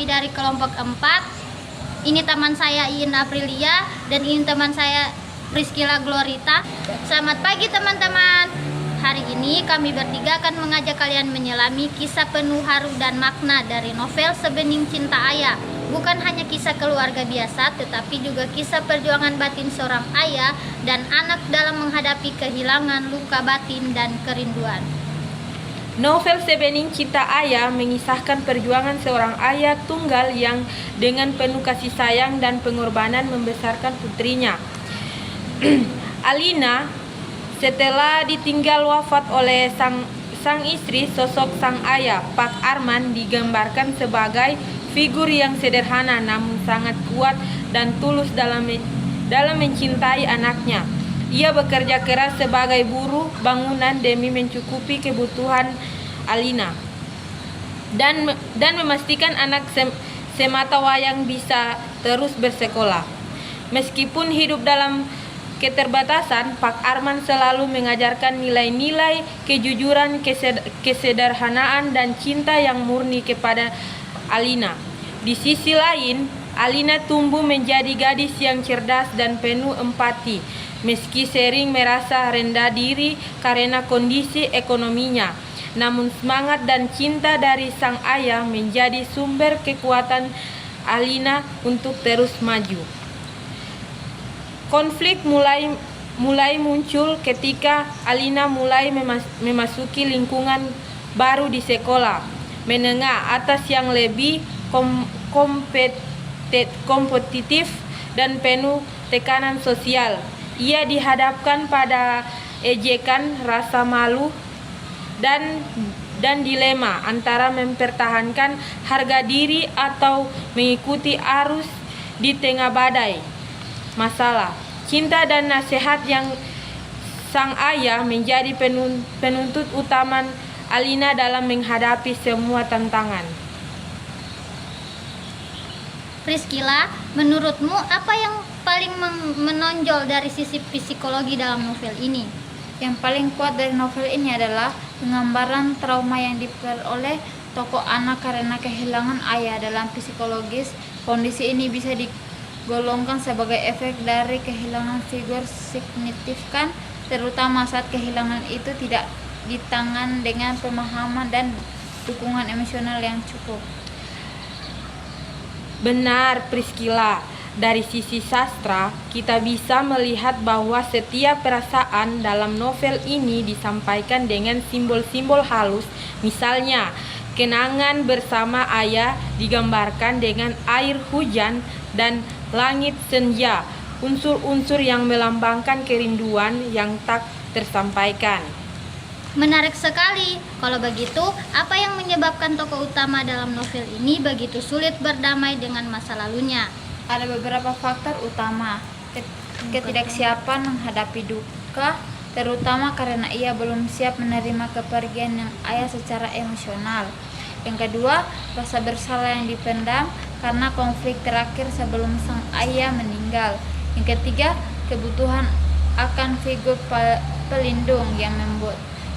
kami dari kelompok 4. Ini teman saya Iin Aprilia dan ini teman saya Priscilla Glorita. Selamat pagi teman-teman. Hari ini kami bertiga akan mengajak kalian menyelami kisah penuh haru dan makna dari novel Sebening Cinta Ayah. Bukan hanya kisah keluarga biasa, tetapi juga kisah perjuangan batin seorang ayah dan anak dalam menghadapi kehilangan, luka batin, dan kerinduan. Novel Sebening Cinta Ayah mengisahkan perjuangan seorang ayah tunggal yang dengan penuh kasih sayang dan pengorbanan membesarkan putrinya. Alina, setelah ditinggal wafat oleh sang istri, sosok sang ayah, Pak Arman, digambarkan sebagai figur yang sederhana namun sangat kuat dan tulus dalam mencintai anaknya. Ia bekerja keras sebagai buruh bangunan demi mencukupi kebutuhan Alina dan memastikan anak semata wayang bisa terus bersekolah. Meskipun hidup dalam keterbatasan, Pak Arman selalu mengajarkan nilai-nilai kejujuran, kesederhanaan, dan cinta yang murni kepada Alina. Di sisi lain, Alina tumbuh menjadi gadis yang cerdas dan penuh empati. Meski sering merasa rendah diri karena kondisi ekonominya, namun semangat dan cinta dari sang ayah menjadi sumber kekuatan Alina untuk terus maju. Konflik mulai muncul ketika Alina mulai memasuki lingkungan baru di sekolah menengah atas yang lebih kompetitif dan penuh tekanan sosial. Ia dihadapkan pada ejekan, rasa malu, dan dilema antara mempertahankan harga diri atau mengikuti arus di tengah badai masalah. Cinta dan nasihat yang sang ayah menjadi penuntut utama Alina dalam menghadapi semua tantangan. Priscilla, menurutmu apa yang paling menonjol dari sisi psikologi dalam novel ini? Yang paling kuat dari novel ini adalah penggambaran trauma yang diperoleh tokoh anak karena kehilangan ayah. Dalam psikologis, kondisi ini bisa digolongkan sebagai efek dari kehilangan figur signifikan, terutama saat kehilangan itu tidak ditangani dengan pemahaman dan dukungan emosional yang cukup. Benar, Priscilla. Dari sisi sastra, kita bisa melihat bahwa setiap perasaan dalam novel ini disampaikan dengan simbol-simbol halus. Misalnya, kenangan bersama ayah digambarkan dengan air hujan dan langit senja, unsur-unsur yang melambangkan kerinduan yang tak tersampaikan. Menarik sekali. Kalau begitu, apa yang menyebabkan tokoh utama dalam novel ini begitu sulit berdamai dengan masa lalunya? Ada beberapa faktor utama. Ketidaksiapan menghadapi duka, terutama karena ia belum siap menerima kepergian yang ayah secara emosional. Yang kedua, rasa bersalah yang dipendam karena konflik terakhir sebelum sang ayah meninggal. Yang ketiga, kebutuhan akan figur pelindung yang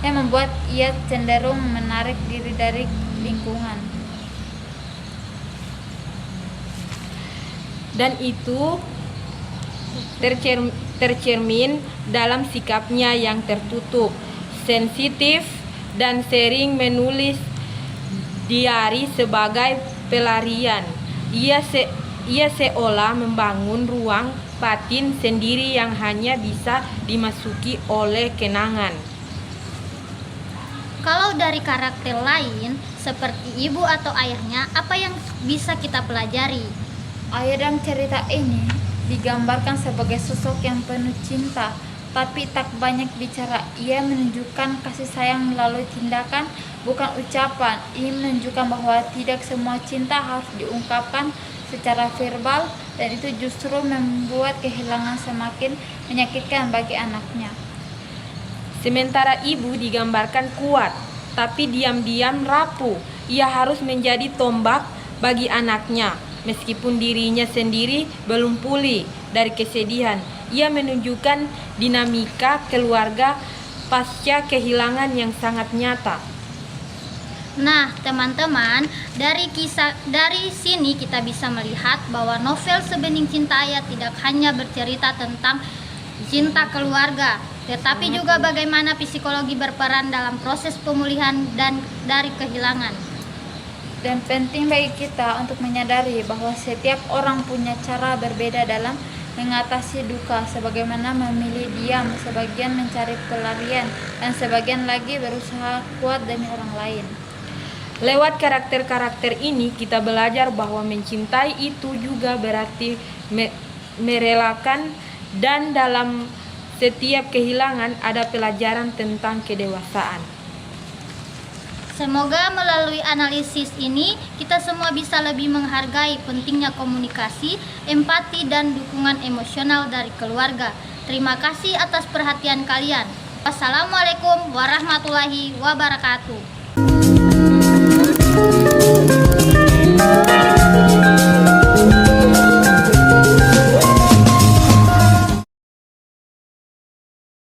membuat ia cenderung menarik diri dari lingkungan. Dan itu tercermin dalam sikapnya yang tertutup, sensitif, dan sering menulis diari sebagai pelarian. Ia seolah membangun ruang batin sendiri yang hanya bisa dimasuki oleh kenangan. Kalau dari karakter lain, seperti ibu atau ayahnya, apa yang bisa kita pelajari? Ayah dalam cerita ini digambarkan sebagai sosok yang penuh cinta, tapi tak banyak bicara. Ia menunjukkan kasih sayang melalui tindakan, bukan ucapan. Ini menunjukkan bahwa tidak semua cinta harus diungkapkan secara verbal, dan itu justru membuat kehilangan semakin menyakitkan bagi anaknya. Sementara ibu digambarkan kuat, tapi diam-diam rapuh. Ia harus menjadi tombak bagi anaknya. Meskipun dirinya sendiri belum pulih dari kesedihan, ia menunjukkan dinamika keluarga pasca kehilangan yang sangat nyata. Nah, teman-teman, dari sini kita bisa melihat bahwa novel Sebening Cinta Ayah tidak hanya bercerita tentang cinta keluarga, tetapi juga bagaimana psikologi berperan dalam proses pemulihan dan dari kehilangan. Dan penting bagi kita untuk menyadari bahwa setiap orang punya cara berbeda dalam mengatasi duka, sebagaimana memilih diam, sebagian mencari pelarian, dan sebagian lagi berusaha kuat demi orang lain. Lewat karakter-karakter ini kita belajar bahwa mencintai itu juga berarti merelakan, dan dalam setiap kehilangan ada pelajaran tentang kedewasaan. Semoga melalui analisis ini kita semua bisa lebih menghargai pentingnya komunikasi, empati, dan dukungan emosional dari keluarga. Terima kasih atas perhatian kalian. Wassalamualaikum warahmatullahi wabarakatuh.